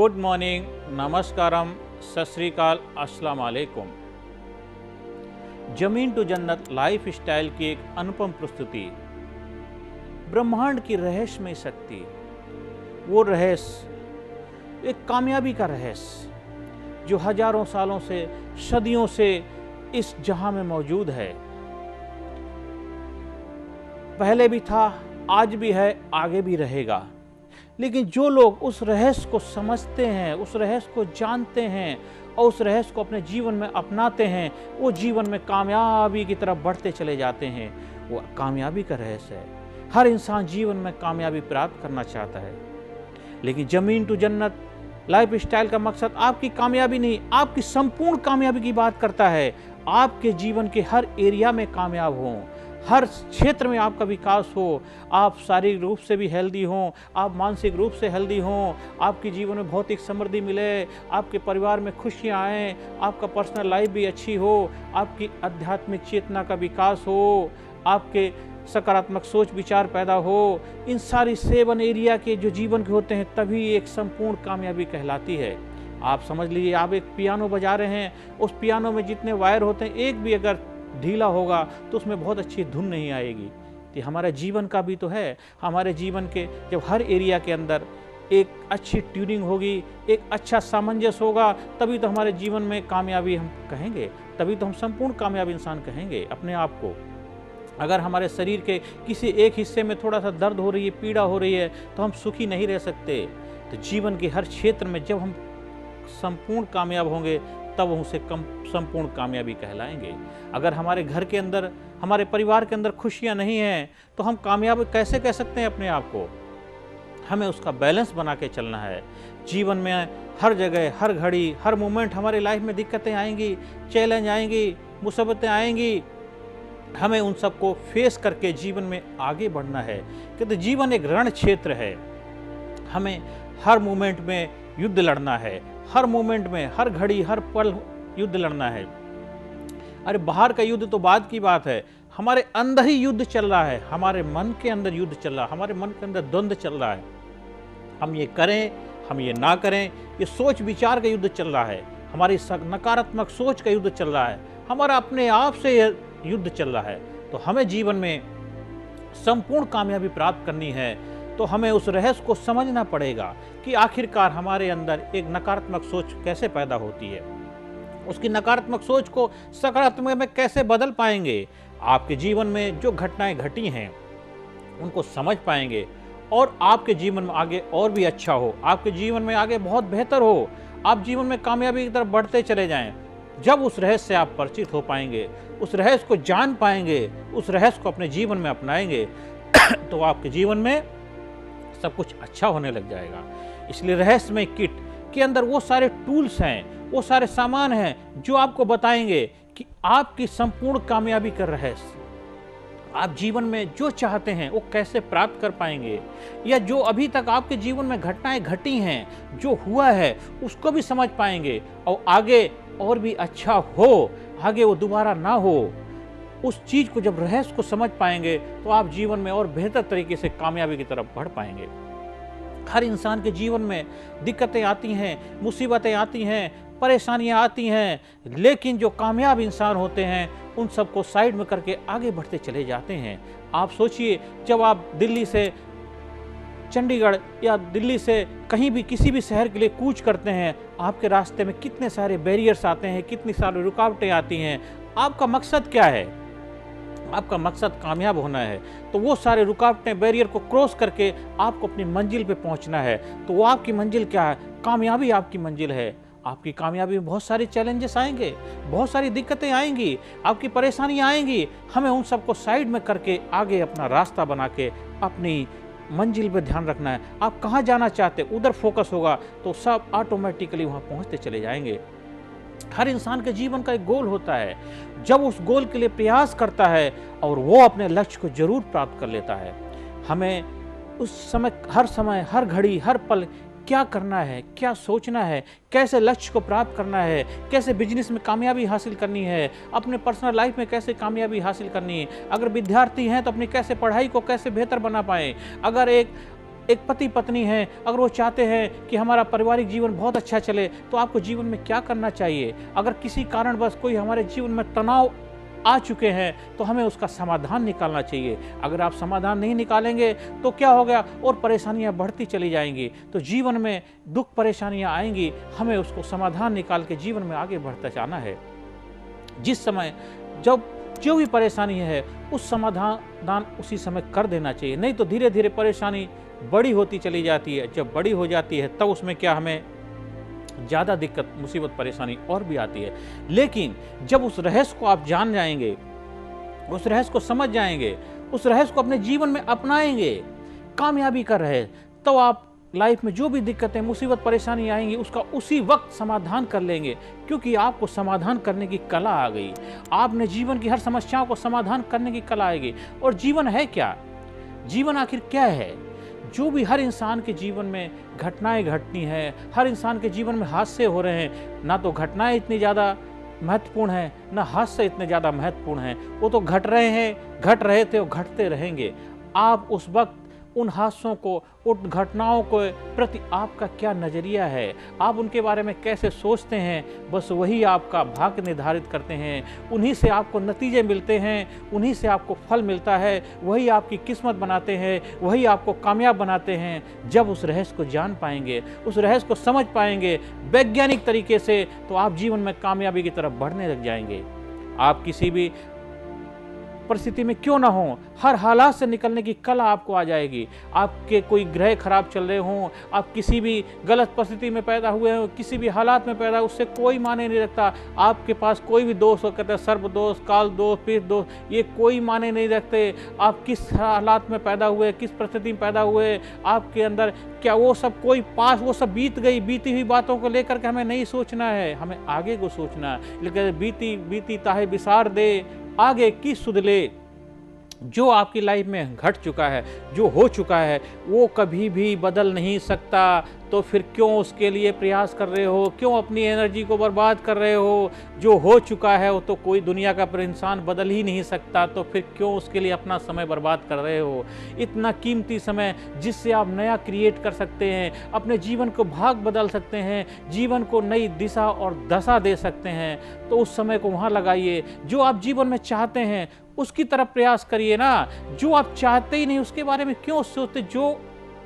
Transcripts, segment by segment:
Good morning, नमस्कारम, सत श्री अकाल, अस्सलाम वालेकुम। जमीन टू जन्नत लाइफ स्टाइल की एक अनुपम प्रस्तुति, ब्रह्मांड की रहस्यमय शक्ति। वो रहस्य एक कामयाबी का रहस्य जो हजारों सालों से, सदियों से इस जहां में मौजूद है। पहले भी था, आज भी है, आगे भी रहेगा। लेकिन जो लोग उस रहस्य को समझते हैं, उस रहस्य को जानते हैं और उस रहस्य को अपने जीवन में अपनाते हैं, वो जीवन में कामयाबी की तरफ बढ़ते चले जाते हैं। वो कामयाबी का रहस्य है। हर इंसान जीवन में कामयाबी प्राप्त करना चाहता है, लेकिन जमीन टू जन्नत लाइफ स्टाइल का मकसद आपकी कामयाबी नहीं, आपकी संपूर्ण कामयाबी की बात करता है। आपके जीवन के हर एरिया में कामयाब हों, हर क्षेत्र में आपका विकास हो, आप शारीरिक रूप से भी हेल्दी हों, आप मानसिक रूप से हेल्दी हों, आपके जीवन में भौतिक समृद्धि मिले, आपके परिवार में खुशियाँ आएँ, आपका पर्सनल लाइफ भी अच्छी हो, आपकी आध्यात्मिक चेतना का विकास हो, आपके सकारात्मक सोच विचार पैदा हो। इन सारी 7 एरिया के जो जीवन के होते हैं, तभी एक संपूर्ण कामयाबी कहलाती है। आप समझ लीजिए, आप एक पियानो बजा रहे हैं, उस पियानो में जितने वायर होते हैं, एक भी अगर ढीला होगा तो उसमें बहुत अच्छी धुन नहीं आएगी। तो हमारे जीवन का भी तो है। हमारे जीवन के जब हर एरिया के अंदर एक अच्छी ट्यूनिंग होगी, एक अच्छा सामंजस्य होगा, तभी तो हमारे जीवन में कामयाबी हम कहेंगे, तभी तो हम संपूर्ण कामयाब इंसान कहेंगे अपने आप को। अगर हमारे शरीर के किसी एक हिस्से में थोड़ा सा दर्द हो रही है, पीड़ा हो रही है, तो हम सुखी नहीं रह सकते। तो जीवन के हर क्षेत्र में जब हम संपूर्ण कामयाब होंगे, तब उसे संपूर्ण कामयाबी कहलाएंगे। अगर हमारे घर के अंदर, हमारे परिवार के अंदर खुशियां नहीं हैं, तो हम कामयाब कैसे कह सकते हैं अपने आप को? हमें उसका बैलेंस बना के चलना है। जीवन में हर जगह, हर घड़ी, हर मोमेंट हमारे लाइफ में दिक्कतें आएंगी, चैलेंज आएंगी, मुसीबतें आएंगी। हमें उन सबको फेस करके जीवन में आगे बढ़ना है, क्योंकि जीवन एक रण क्षेत्र है। हमें हर मोमेंट में युद्ध लड़ना है, हर मोमेंट में, हर घड़ी, हर पल युद्ध लड़ना है। अरे बाहर का युद्ध तो बाद की बात है, हमारे अंदर ही युद्ध चल रहा है, हमारे मन के अंदर युद्ध चल रहा है, हमारे मन के अंदर द्वंद्व चल रहा है। हम ये करें, हम ये ना करें, ये सोच विचार का युद्ध चल रहा है, हमारी नकारात्मक सोच का युद्ध चल रहा है, हमारा अपने आप से युद्ध चल रहा है। तो हमें जीवन में संपूर्ण कामयाबी प्राप्त करनी है, तो हमें उस रहस्य को समझना पड़ेगा कि आखिरकार हमारे अंदर एक नकारात्मक सोच कैसे पैदा होती है। उसकी नकारात्मक सोच को सकारात्मक में कैसे बदल पाएंगे। आपके जीवन में जो घटनाएं घटी हैं, उनको समझ पाएंगे और आपके जीवन में आगे और भी अच्छा हो, आपके जीवन में आगे बहुत बेहतर हो, आप जीवन में कामयाबी की तरफ बढ़ते चले जाएं। जब उस रहस्य से आप परिचित हो पाएंगे, उस रहस्य को जान पाएंगे, उस रहस्य को अपने जीवन में अपनाएंगे, तो आपके जीवन में सब कुछ अच्छा होने लग जाएगा। इसलिए रहस्यमय किट के अंदर वो सारे टूल्स हैं, वो सारे सामान हैं जो आपको बताएंगे कि आपकी संपूर्ण कामयाबी का रहस्य, आप जीवन में जो चाहते हैं वो कैसे प्राप्त कर पाएंगे, या जो अभी तक आपके जीवन में घटनाएं घटी हैं, जो हुआ है, उसको भी समझ पाएंगे और आगे और भी अच्छा हो, आगे वो दोबारा ना हो। उस चीज को जब रहस्य को समझ पाएंगे, तो आप जीवन में और बेहतर तरीके से कामयाबी की तरफ बढ़ पाएंगे। हर इंसान के जीवन में दिक्कतें आती हैं, मुसीबतें आती हैं, परेशानियां आती हैं, लेकिन जो कामयाब इंसान होते हैं, उन सबको साइड में करके आगे बढ़ते चले जाते हैं। आप सोचिए, जब आप दिल्ली से चंडीगढ़ या दिल्ली से कहीं भी किसी भी शहर के लिए कूच करते हैं, आपके रास्ते में कितने सारे बैरियर्स आते हैं, कितनी सारी रुकावटें आती हैं। आपका मकसद क्या है? आपका मकसद कामयाब होना है, तो वो सारे रुकावटें, बैरियर को क्रॉस करके आपको अपनी मंजिल पे पहुंचना है। तो वो आपकी मंजिल क्या है? कामयाबी आपकी मंजिल है। आपकी कामयाबी में बहुत सारे चैलेंजेस आएंगे, बहुत सारी दिक्कतें आएंगी, आपकी परेशानियां आएंगी। हमें उन सबको साइड में करके आगे अपना रास्ता बना के अपनी मंजिल पे ध्यान रखना है। आप कहाँ जाना चाहते, उधर फोकस होगा, तो सब ऑटोमेटिकली वहाँ पहुँचते चले जाएंगे। हर इंसान के जीवन का एक गोल होता है। जब उस गोल के लिए प्रयास करता है और वो अपने लक्ष्य को जरूर प्राप्त कर लेता है, हमें उस समय, हर घड़ी, हर पल क्या करना है, क्या सोचना है, कैसे लक्ष्य को प्राप्त करना है, कैसे बिजनेस में कामयाबी हासिल करनी है, अपने पर्सनल लाइफ में कैसे कामयाबी हासिल करनी है। अगर विद्यार्थी हैं तो अपनी कैसे पढ़ाई को कैसे बेहतर बना पाएँ। अगर एक एक पति पत्नी हैं, अगर वो चाहते हैं कि हमारा पारिवारिक जीवन बहुत अच्छा चले, तो आपको जीवन में क्या करना चाहिए? अगर किसी कारणवश कोई हमारे जीवन में तनाव आ चुके हैं तो हमें उसका समाधान निकालना चाहिए। अगर आप समाधान नहीं निकालेंगे तो क्या होगा, और परेशानियां बढ़ती चली जाएंगी। तो जीवन में दुख परेशानियां आएंगी, हमें उसको समाधान निकाल के जीवन में आगे बढ़ता जाना है। जिस समय जब जो भी परेशानी है उस समाधान उसी समय कर देना चाहिए, नहीं तो धीरे धीरे परेशानी बड़ी होती चली जाती है। जब बड़ी हो जाती है तब उसमें क्या हमें ज़्यादा दिक्कत, मुसीबत, परेशानी और भी आती है। लेकिन जब उस रहस्य को आप जान जाएंगे, उस रहस्य को समझ जाएंगे, उस रहस्य को अपने जीवन में अपनाएंगे, कामयाबी का रहस्य, तो आप लाइफ में जो भी दिक्कतें, मुसीबत, परेशानी आएंगी उसका उसी वक्त समाधान कर लेंगे, क्योंकि आपको समाधान करने की कला आ गई। आपने जीवन की हर समस्याओं को समाधान करने की कला आएगी। और जीवन है क्या? जीवन आखिर क्या है? जो भी हर इंसान के जीवन में घटनाएं घटनी है, हर इंसान के जीवन में हादसे हो रहे हैं, ना तो घटनाएं इतनी ज़्यादा महत्वपूर्ण हैं, ना हादसे इतने ज़्यादा महत्वपूर्ण हैं। वो तो घट रहे हैं, घट रहे थे और घटते रहेंगे। आप उस वक्त उन हादसों को, उन घटनाओं को प्रति आपका क्या नज़रिया है, आप उनके बारे में कैसे सोचते हैं, बस वही आपका भाग्य निर्धारित करते हैं। उन्हीं से आपको नतीजे मिलते हैं, उन्हीं से आपको फल मिलता है, वही आपकी किस्मत बनाते हैं, वही आपको कामयाब बनाते हैं। जब उस रहस्य को जान पाएंगे, उस रहस्य को समझ पाएंगे वैज्ञानिक तरीके से, तो आप जीवन में कामयाबी की तरफ बढ़ने लग जाएंगे। आप किसी भी परिस्थिति में क्यों ना हो, हर हालात से निकलने की कला आपको आ जाएगी। आपके कोई ग्रह खराब चल रहे हों, आप किसी भी गलत परिस्थिति में पैदा हुए हो, किसी भी हालात में पैदा, उससे कोई माने नहीं रखता। आपके पास कोई भी दोष हो, कहते हैं सर्प दोष, काल दोष, पीठ दोष, ये कोई माने नहीं रखते। आप किस हालात में पैदा हुए, किस परिस्थिति में पैदा हुए, आपके अंदर क्या वो सब कोई पास, वो सब बीत गई। बीती हुई बातों को लेकर के हमें नहीं सोचना है, हमें आगे को सोचना है। लेकिन बीती बीती ताहे विसार दे, आगे की सुध ले। जो आपकी लाइफ में घट चुका है, जो हो चुका है, वो कभी भी बदल नहीं सकता। तो फिर क्यों उसके लिए प्रयास कर रहे हो, क्यों अपनी एनर्जी को बर्बाद कर रहे हो? जो हो चुका है वो तो कोई दुनिया का इंसान बदल ही नहीं सकता, तो फिर क्यों उसके लिए अपना समय बर्बाद कर रहे हो? इतना कीमती समय जिससे आप नया क्रिएट कर सकते हैं, अपने जीवन को भाग बदल सकते हैं, जीवन को नई दिशा और दशा दे सकते हैं, तो उस समय को वहाँ लगाइए। जो आप जीवन में चाहते हैं उसकी तरफ प्रयास करिए ना। जो आप चाहते ही नहीं उसके बारे में क्यों सोचते? जो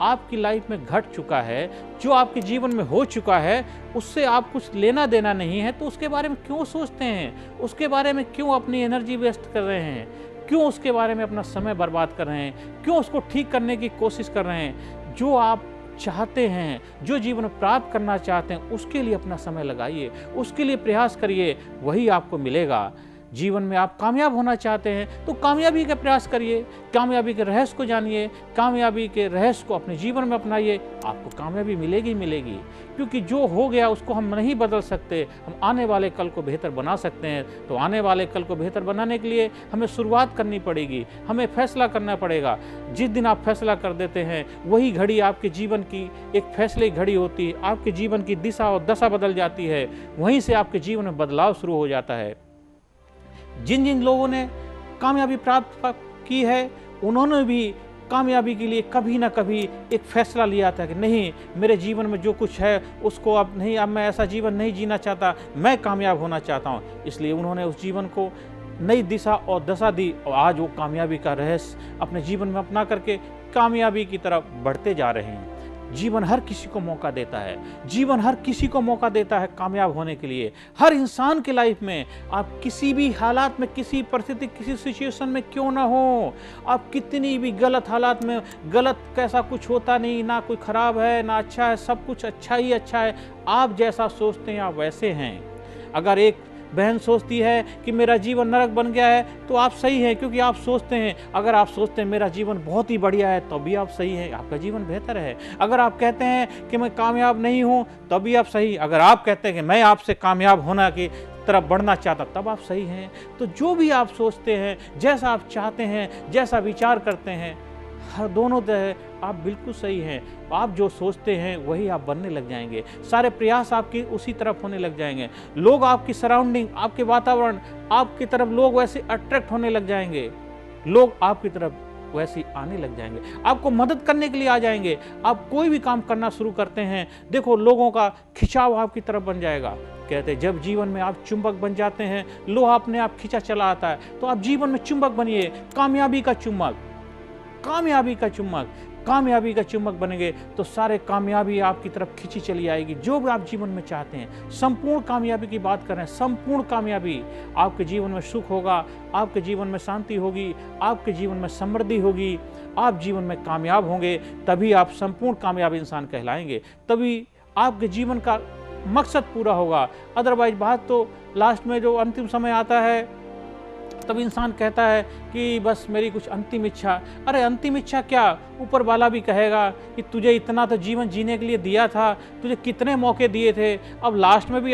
आपकी लाइफ में घट चुका है, जो आपके जीवन में हो चुका है, उससे आप कुछ लेना देना नहीं है, तो उसके बारे में क्यों सोचते हैं? उसके बारे में क्यों अपनी एनर्जी वेस्ट कर रहे हैं? क्यों उसके बारे में अपना समय बर्बाद कर रहे हैं? क्यों उसको ठीक करने की कोशिश कर रहे हैं? जो आप चाहते हैं, जो जीवन प्राप्त करना चाहते हैं, उसके लिए अपना समय लगाइए, उसके लिए प्रयास करिए, वही आपको मिलेगा। जीवन में आप कामयाब होना चाहते हैं तो कामयाबी का प्रयास करिए, कामयाबी के रहस्य को जानिए, कामयाबी के रहस्य को अपने जीवन में अपनाइए, आपको कामयाबी मिलेगी मिलेगी। क्योंकि जो हो गया उसको हम नहीं बदल सकते, हम आने वाले कल को बेहतर बना सकते हैं। तो आने वाले कल को बेहतर बनाने के लिए हमें शुरुआत करनी पड़ेगी, हमें फैसला करना पड़ेगा। जिस दिन आप फैसला कर देते हैं वही घड़ी आपके जीवन की एक फैसले की घड़ी होती है, आपके जीवन की दिशा और दशा बदल जाती है, वहीं से आपके जीवन में बदलाव शुरू हो जाता है। जिन जिन लोगों ने कामयाबी प्राप्त की है उन्होंने भी कामयाबी के लिए कभी ना कभी एक फैसला लिया था कि नहीं, मेरे जीवन में जो कुछ है उसको अब नहीं, अब मैं ऐसा जीवन नहीं जीना चाहता, मैं कामयाब होना चाहता हूँ। इसलिए उन्होंने उस जीवन को नई दिशा और दशा दी और आज वो कामयाबी का रहस्य अपने जीवन में अपना करके कामयाबी की तरफ बढ़ते जा रहे हैं। जीवन हर किसी को मौका देता है, जीवन हर किसी को मौका देता है कामयाब होने के लिए। हर इंसान की लाइफ में आप किसी भी हालात में, किसी परिस्थिति, किसी सिचुएशन में क्यों ना हो, आप कितनी भी गलत हालात में, गलत कैसा कुछ होता नहीं, ना कोई खराब है ना अच्छा है, सब कुछ अच्छा ही अच्छा है। आप जैसा सोचते हैं आप वैसे हैं। अगर एक बहन सोचती है कि मेरा जीवन नरक बन गया है तो आप सही हैं, क्योंकि आप सोचते हैं। अगर आप सोचते हैं मेरा जीवन बहुत ही बढ़िया है तो भी आप सही हैं, आपका जीवन बेहतर है। अगर आप कहते हैं कि मैं कामयाब नहीं हूं तब भी आप सही। अगर आप कहते हैं कि मैं आपसे कामयाब होना की तरफ बढ़ना चाहता तब आप सही हैं। तो जो भी आप सोचते हैं, जैसा आप चाहते हैं, जैसा विचार करते हैं, हर दोनों तरह आप बिल्कुल सही हैं। आप जो सोचते हैं वही आप बनने लग जाएंगे, सारे प्रयास आपकी उसी तरफ होने लग जाएंगे। लोग आपकी सराउंडिंग, आपके वातावरण, आपकी तरफ लोग वैसे अट्रैक्ट होने लग जाएंगे, लोग आपकी तरफ वैसे ही आने लग जाएंगे, आपको मदद करने के लिए आ जाएंगे। आप कोई भी काम करना शुरू करते हैं, देखो लोगों का खिंचाव आपकी तरफ बन जाएगा। कहते हैं जब जीवन में आप चुंबक बन जाते हैं, लोहा अपने आप खींचा चला आता है, तो आप जीवन में चुंबक बनिए, कामयाबी का चुंबक, कामयाबी का चुंबक, कामयाबी का चुंबक बनेंगे तो सारे कामयाबी आपकी तरफ खींची चली आएगी, जो भी आप जीवन में चाहते हैं। संपूर्ण कामयाबी की बात कर रहे हैं, संपूर्ण कामयाबी। आपके जीवन में सुख होगा, आपके जीवन में शांति होगी, आपके जीवन में समृद्धि होगी, आप जीवन में कामयाब होंगे, तभी आप संपूर्ण कामयाब इंसान कहलाएंगे, तभी आपके जीवन का मकसद पूरा होगा। अदरवाइज बात तो लास्ट में जो अंतिम समय आता है तब इंसान कहता है कि बस मेरी कुछ अंतिम इच्छा। अरे अंतिम इच्छा क्या, ऊपर वाला भी कहेगा कि तुझे इतना तो जीवन जीने के लिए दिया था, तुझे कितने मौके दिए थे, अब लास्ट में भी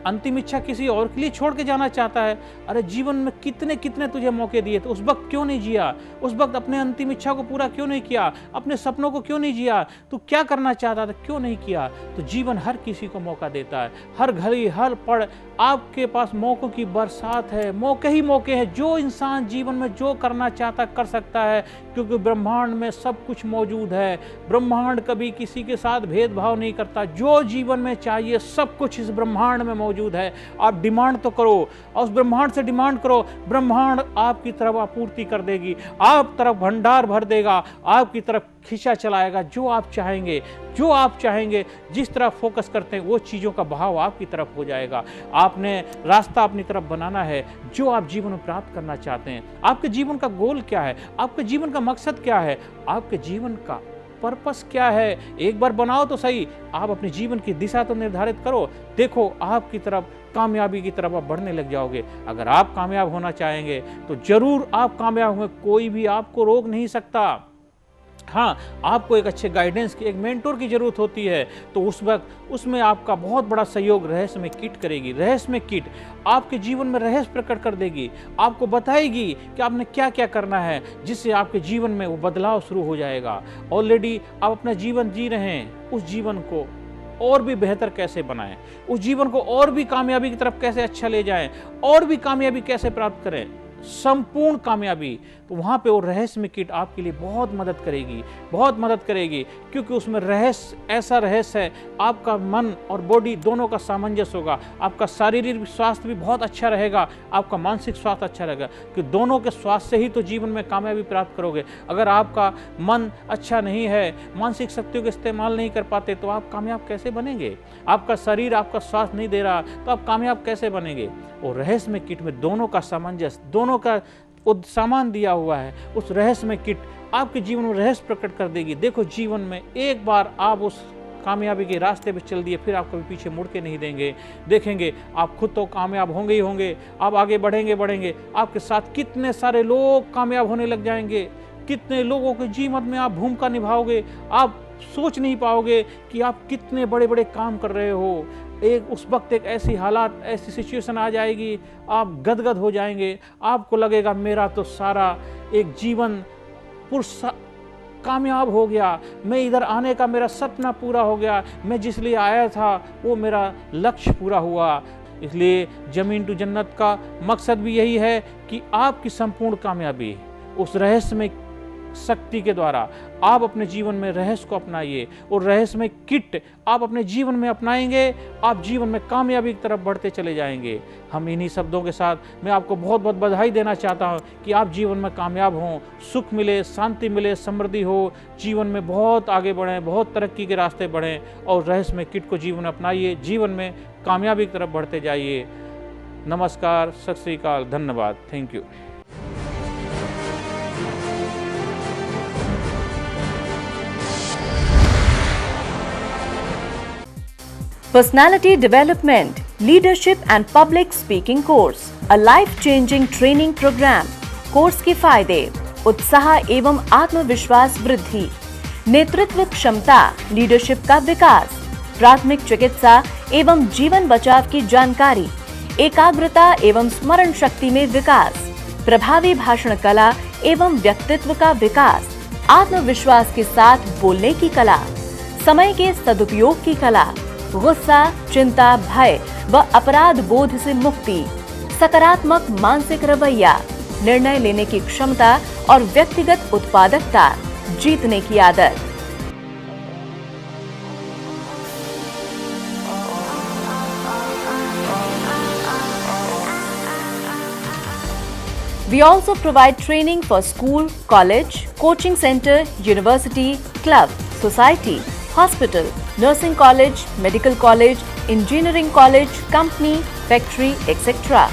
अंतिम इच्छा किसी और के लिए छोड़ के जाना चाहता है। अरे जीवन में कितने कितने तुझे मौके दिए थे, उस वक्त क्यों नहीं जिया, उस वक्त अपने अंतिम इच्छा को पूरा क्यों नहीं किया, अपने सपनों को क्यों नहीं जिया, तू क्या करना चाहता था क्यों नहीं किया। तो जीवन हर किसी को मौका देता है, हर घड़ी हर पल आपके पास मौकों की बरसात है, मौके ही मौके हैं। जो इंसान जीवन में जो करना चाहता कर सकता है, क्योंकि ब्रह्मांड में सब कुछ मौजूद है। ब्रह्मांड कभी किसी के साथ भेदभाव नहीं करता, जो जीवन में चाहिए सब कुछ इस ब्रह्मांड में मौजूद है। आप डिमांड तो करो और उस ब्रह्मांड से डिमांड करो, ब्रह्मांड आपकी तरफ आपूर्ति कर देगी, आप तरफ भंडार भर देगा, आपकी तरफ खींचा चलाएगा। जो आप चाहेंगे, जो आप चाहेंगे, जिस तरफ फोकस करते हैं वो चीज़ों का बहाव आपकी तरफ हो जाएगा। आपने रास्ता अपनी तरफ बनाना है, जो आप जीवन में प्राप्त करना चाहते हैं। आपके जीवन का गोल क्या है, आपके जीवन का मकसद क्या है, आपके जीवन का पर्पस क्या है, एक बार बनाओ तो सही। आप अपने जीवन की दिशा तो निर्धारित करो, देखो आपकी तरफ कामयाबी की तरफ आप बढ़ने लग जाओगे। अगर आप कामयाब होना चाहेंगे तो जरूर आप कामयाब होंगे, कोई भी आपको रोक नहीं सकता। हाँ, आपको एक अच्छे गाइडेंस की, एक मेंटोर की जरूरत होती है, तो उस वक्त उसमें आपका बहुत बड़ा सहयोग रहस्यमय किट करेगी। रहस्यमय किट आपके जीवन में रहस्य प्रकट कर देगी, आपको बताएगी कि आपने क्या क्या करना है, जिससे आपके जीवन में वो बदलाव शुरू हो जाएगा। ऑलरेडी आप अपना जीवन जी रहे हैं, उस जीवन को और भी बेहतर कैसे बनाएं, उस जीवन को और भी कामयाबी की तरफ कैसे अच्छा ले जाएं, और भी कामयाबी कैसे प्राप्त करें, संपूर्ण कामयाबी। तो वहाँ पे वो रहस्यमय किट आपके लिए बहुत मदद करेगी, बहुत मदद करेगी, क्योंकि उसमें रहस्य, ऐसा रहस्य है, आपका मन और बॉडी दोनों का सामंजस्य होगा, आपका शारीरिक स्वास्थ्य भी बहुत अच्छा रहेगा, आपका मानसिक स्वास्थ्य अच्छा रहेगा, कि दोनों के स्वास्थ्य से ही तो जीवन में कामयाबी प्राप्त करोगे। अगर आपका मन अच्छा नहीं है, मानसिक शक्तियों का इस्तेमाल नहीं कर पाते, तो आप कामयाब कैसे बनेंगे। आपका शरीर आपका स्वास्थ्य नहीं दे रहा तो आप कामयाब कैसे बनेंगे। और रहस्यमय किट में दोनों का सामंजस्य, दोनों का सामान दिया हुआ है, उस रहस्यमय किट आपके जीवन में रहस्य प्रकट कर देगी। देखो जीवन में एक बार आप उस कामयाबी के रास्ते पे चल दिए, फिर आप कभी पीछे मुड़ के नहीं देंगे, देखेंगे आप खुद तो कामयाब होंगे ही होंगे, आप आगे बढ़ेंगे बढ़ेंगे, आपके साथ कितने सारे लोग कामयाब होने लग जाएंगे, कितने लोगों के जीवन में आप भूमिका निभाओगे, आप सोच नहीं पाओगे कि आप कितने बड़े बड़े काम कर रहे हो। एक उस वक्त एक ऐसी हालात, ऐसी सिचुएशन आ जाएगी, आप गदगद हो जाएंगे, आपको लगेगा मेरा तो सारा एक जीवन कामयाब हो गया, मैं इधर आने का मेरा सपना पूरा हो गया, मैं जिस लिए आया था वो मेरा लक्ष्य पूरा हुआ। इसलिए जमीन टू जन्नत का मकसद भी यही है कि आपकी संपूर्ण कामयाबी उस रहस्यमय शक्ति के द्वारा आप अपने जीवन में रहस्य को अपनाइए, और रहस्यमय किट आप अपने जीवन में अपनाएंगे, आप जीवन में कामयाबी की तरफ बढ़ते चले जाएंगे। हम इन्हीं शब्दों के साथ मैं आपको बहुत बहुत बधाई देना चाहता हूं कि आप जीवन में कामयाब हों, सुख मिले, शांति मिले, समृद्धि हो, जीवन में बहुत आगे बढ़ें, बहुत तरक्की के रास्ते बढ़ें, और रहस्यमय किट को जीवन में अपनाइए, जीवन में कामयाबी की तरफ बढ़ते जाइए। नमस्कार, सत श्री अकाल, धन्यवाद, thank you. Personality Development, Leadership and Public Speaking Course, a life-changing training program. Course के फायदे: उत्साह एवं आत्मविश्वास वृद्धि, नेतृत्व क्षमता, लीडरशिप का विकास, प्राथमिक चिकित्सा एवं जीवन बचाव की जानकारी, एकाग्रता एवं स्मरण शक्ति में विकास, प्रभावी भाषण कला एवं व्यक्तित्व का विकास, आत्मविश्वास के साथ बोलने की कला, समय के सदुपयोग की कला, गुस्सा, चिंता, भय व अपराध बोध से मुक्ति, सकारात्मक मानसिक रवैया, निर्णय लेने की क्षमता और व्यक्तिगत उत्पादकता, जीतने की आदत। We also provide training for school, college, coaching center, university, club, society, hospital, nursing college, medical college, engineering college, company, factory, etc.